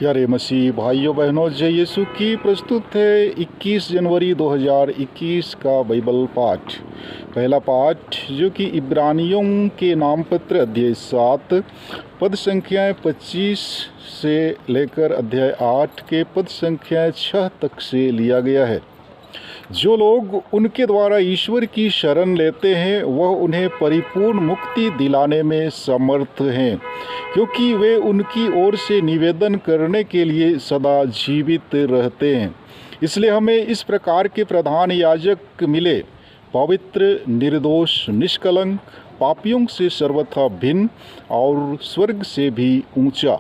प्यारे मसीह भाइयों बहनों, जय यीशु की प्रस्तुत है 21 जनवरी 2021 का बाइबल पाठ। पहला पाठ जो कि इब्रानियों के नाम पत्र अध्याय 7 पद संख्याएं 25 से लेकर अध्याय 8 के पद संख्याएं 6 तक से लिया गया है। जो लोग उनके द्वारा ईश्वर की शरण लेते हैं वह उन्हें परिपूर्ण मुक्ति दिलाने में समर्थ हैं, क्योंकि वे उनकी ओर से निवेदन करने के लिए सदा जीवित रहते हैं। इसलिए हमें इस प्रकार के प्रधान याजक मिले, पवित्र, निर्दोष, निष्कलंक, पापियों से सर्वथा भिन्न और स्वर्ग से भी ऊंचा।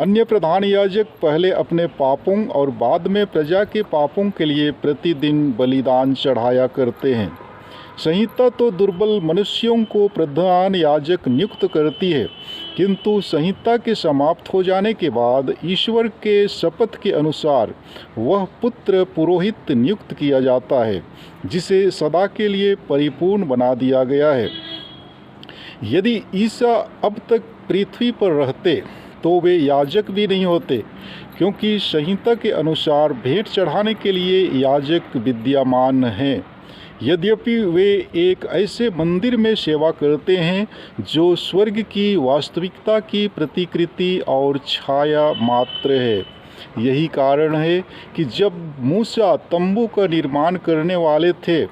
अन्य प्रधान याजक पहले अपने पापों और बाद में प्रजा के पापों के लिए प्रतिदिन बलिदान चढ़ाया करते हैं। संहिता तो दुर्बल मनुष्यों को प्रधान याजक नियुक्त करती है, किंतु संहिता के समाप्त हो जाने के बाद ईश्वर के शपथ के अनुसार वह पुत्र पुरोहित नियुक्त किया जाता है, जिसे सदा के लिए परिपूर्ण बना दिया गया है। यदि ईसा अब तक पृथ्वी पर रहते तो वे याजक भी नहीं होते, क्योंकि संहिता के अनुसार भेंट चढ़ाने के लिए याजक विद्यमान हैं। यद्यपि वे एक ऐसे मंदिर में सेवा करते हैं जो स्वर्ग की वास्तविकता की प्रतिकृति और छाया मात्र है। यही कारण है कि जब मूसा तंबू का निर्माण करने वाले थे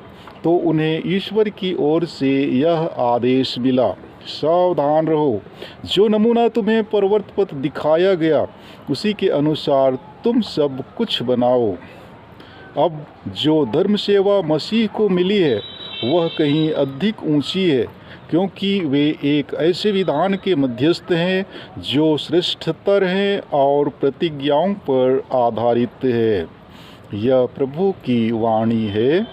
तो उन्हें ईश्वर की ओर से यह आदेश मिला, सावधान रहो, जो नमूना तुम्हें पर्वत पर दिखाया गया उसी के अनुसार तुम सब कुछ बनाओ। अब जो धर्म सेवा मसीह को मिली है वह कहीं अधिक ऊंची है, क्योंकि वे एक ऐसे विधान के मध्यस्थ हैं जो श्रेष्ठतर हैं और प्रतिज्ञाओं पर आधारित है। यह प्रभु की वाणी है।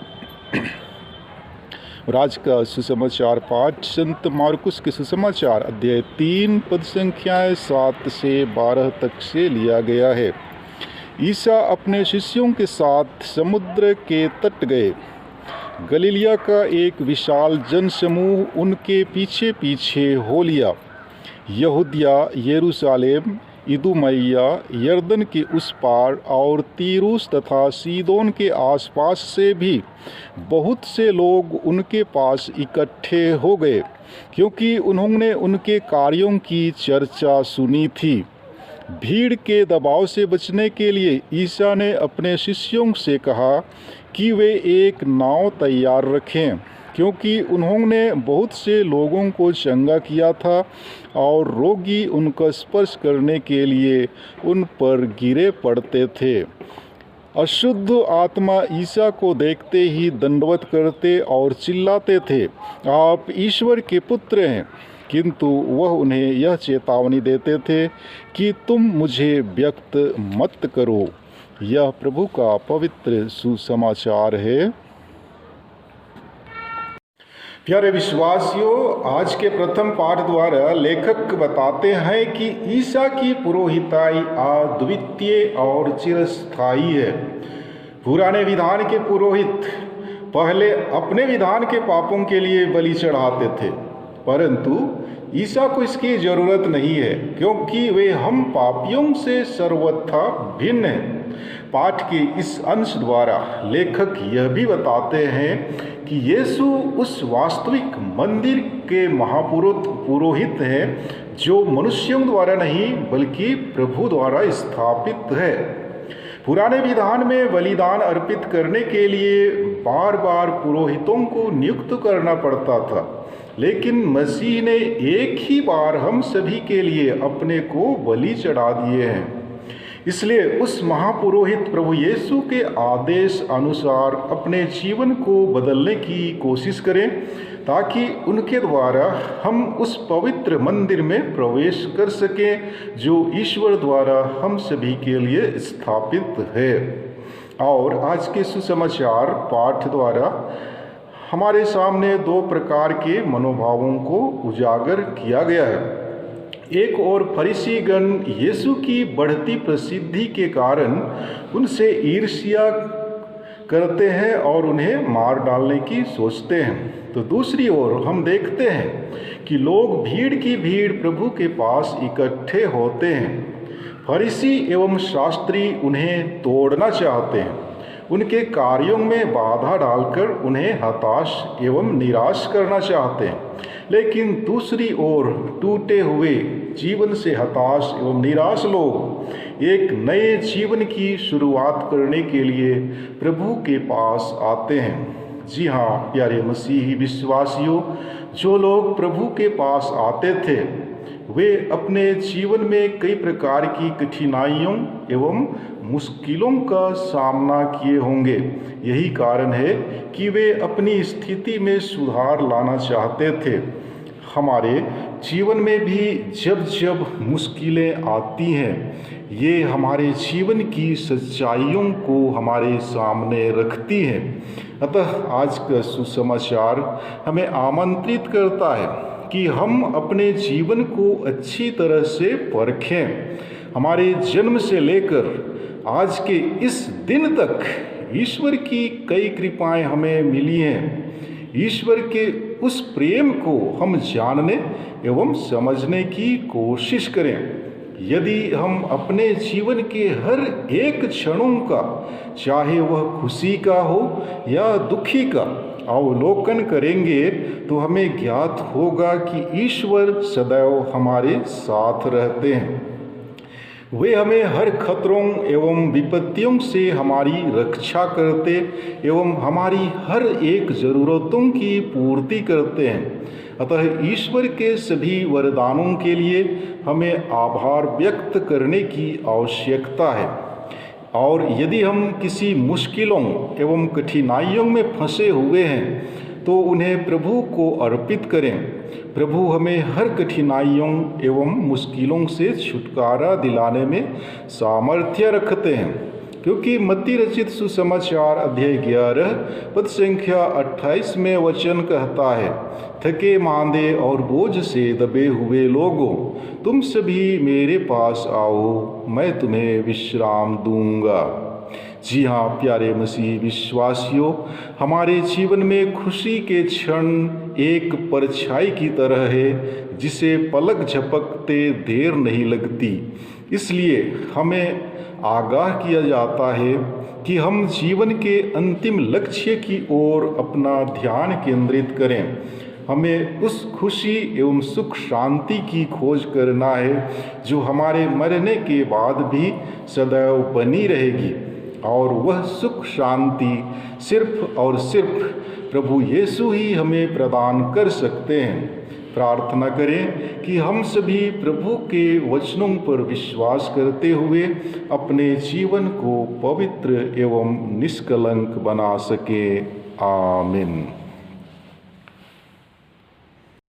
आज का सुसमाचार पाठ संत मार्कुस के सुसमाचार अध्याय 3 पद संख्याएं 7 से 12 तक से लिया गया है। ईसा अपने शिष्यों के साथ समुद्र के तट गए। गलीलिया का एक विशाल जनसमूह उनके पीछे पीछे हो लिया। यहूदिया, यरूशलेम, इदुमैया, यरदन के उस पार और तीरूस तथा सीदोन के आसपास से भी बहुत से लोग उनके पास इकट्ठे हो गए, क्योंकि उन्होंने उनके कार्यों की चर्चा सुनी थी। भीड़ के दबाव से बचने के लिए ईसा ने अपने शिष्यों से कहा कि वे एक नाव तैयार रखें, क्योंकि उन्होंने बहुत से लोगों को चंगा किया था और रोगी उनका स्पर्श करने के लिए उन पर गिरे पड़ते थे। अशुद्ध आत्मा ईसा को देखते ही दंडवत करते और चिल्लाते थे, आप ईश्वर के पुत्र हैं। किंतु वह उन्हें यह चेतावनी देते थे कि तुम मुझे व्यक्त मत करो। यह प्रभु का पवित्र सुसमाचार है। प्यारे विश्वासियों, आज के प्रथम पाठ द्वारा लेखक बताते हैं कि ईसा की पुरोहिताई अद्वितीय और चिरस्थायी है। पुराने विधान के पुरोहित पहले अपने विधान के पापों के लिए बलि चढ़ाते थे, परंतु ईसा को इसकी जरूरत नहीं है, क्योंकि वे हम पापियों से सर्वथा भिन्न हैं। पाठ के इस अंश द्वारा लेखक यह भी बताते हैं कि यीशु उस वास्तविक मंदिर के महापुरोहित हैं जो मनुष्यों द्वारा नहीं बल्कि प्रभु द्वारा स्थापित है। पुराने विधान में बलिदान अर्पित करने के लिए बार बार पुरोहितों को नियुक्त करना पड़ता था, लेकिन मसीह ने एक ही बार हम सभी के लिए अपने को बलि चढ़ा दिए हैं। इसलिए उस महापुरोहित प्रभु यीशु के आदेश अनुसार अपने जीवन को बदलने की कोशिश करें, ताकि उनके द्वारा हम उस पवित्र मंदिर में प्रवेश कर सकें जो ईश्वर द्वारा हम सभी के लिए स्थापित है। और आज के सुसमाचार पाठ द्वारा हमारे सामने दो प्रकार के मनोभावों को उजागर किया गया है। एक और फरीसीगण यीशु की बढ़ती प्रसिद्धि के कारण उनसे ईर्ष्या करते हैं और उन्हें मार डालने की सोचते हैं। तो दूसरी ओर हम देखते हैं कि लोग भीड़ की भीड़ प्रभु के पास इकट्ठे होते हैं। फरीसी एवं शास्त्री उन्हें तोड़ना चाहते हैं, उनके कार्यों में बाधा डालकर उन्हें हताश एवं निराश करना चाहते हैं। लेकिन दूसरी ओर टूटे हुए जीवन से हताश एवं निराश लोग एक नए जीवन की शुरुआत करने के लिए प्रभु के पास आते हैं। जी हाँ प्यारे मसीही विश्वासियों, जो लोग प्रभु के पास आते थे वे अपने जीवन में कई प्रकार की कठिनाइयों एवं मुश्किलों का सामना किए होंगे। यही कारण है कि वे अपनी स्थिति में सुधार लाना चाहते थे। हमारे जीवन में भी जब जब मुश्किलें आती हैं, ये हमारे जीवन की सच्चाइयों को हमारे सामने रखती हैं। अतः आज का सुसमाचार हमें आमंत्रित करता है कि हम अपने जीवन को अच्छी तरह से परखें। हमारे जन्म से लेकर आज के इस दिन तक ईश्वर की कई कृपाएं हमें मिली हैं। ईश्वर के उस प्रेम को हम जानने एवं समझने की कोशिश करें। यदि हम अपने जीवन के हर एक क्षणों का, चाहे वह खुशी का हो या दुखी का, अवलोकन करेंगे तो हमें ज्ञात होगा कि ईश्वर सदैव हमारे साथ रहते हैं। वे हमें हर खतरों एवं विपत्तियों से हमारी रक्षा करते एवं हमारी हर एक ज़रूरतों की पूर्ति करते हैं। अतः ईश्वर के सभी वरदानों के लिए हमें आभार व्यक्त करने की आवश्यकता है। और यदि हम किसी मुश्किलों एवं कठिनाइयों में फंसे हुए हैं तो उन्हें प्रभु को अर्पित करें। प्रभु हमें हर कठिनाइयों एवं मुश्किलों से छुटकारा दिलाने में सामर्थ्य रखते हैं, क्योंकि मत्ती रचित सुसमाचार अध्याय 11 पद संख्या 28 में वचन कहता है, थके मांदे और बोझ से दबे हुए लोगों, तुम सभी मेरे पास आओ, मैं तुम्हें विश्राम दूंगा। जी हाँ प्यारे मसीह विश्वासियों, हमारे जीवन में खुशी के क्षण एक परछाई की तरह है जिसे पलक झपकते देर नहीं लगती। इसलिए हमें आगाह किया जाता है कि हम जीवन के अंतिम लक्ष्य की ओर अपना ध्यान केंद्रित करें। हमें उस खुशी एवं सुख शांति की खोज करना है जो हमारे मरने के बाद भी सदैव बनी रहेगी। और वह सुख शांति सिर्फ और सिर्फ प्रभु यीशु ही हमें प्रदान कर सकते हैं। प्रार्थना करें कि हम सभी प्रभु के वचनों पर विश्वास करते हुए अपने जीवन को पवित्र एवं निष्कलंक बना सके। आमीन।